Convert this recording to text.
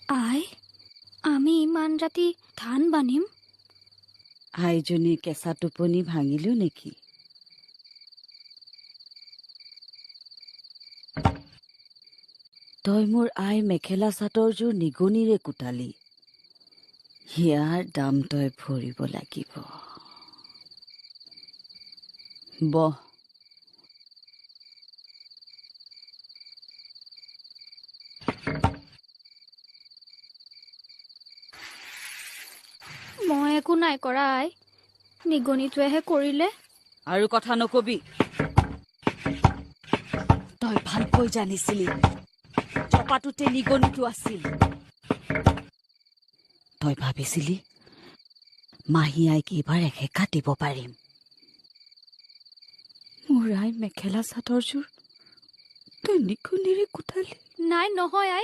আই, আমি ইমান ৰাতি ধান বান্ধিম? আইজনীৰ কেঁচা টোপনি ভাঙিলো নেকি? তই মোৰ আই মেখেলা চাদৰযোৰ নিগনিৰে কুটালি। ইয়াৰ দাম তই ভৰিব লাগিব। বহ। মই একো নাই কৰা আই, নিগনিটোৱেহে কৰিলে। আৰু কথা নকবি। তই ভালকৈ জানিছিলি জপাটোতে নিগনিটো আছিল। তই ভাবিছিলি মাহী আইক এইবাৰ এসেকা দিব পাৰিম। মোৰ আই মেখেলা চাদৰযোৰ তই নিগনিৰে কুটালি। নাই নহয় আই,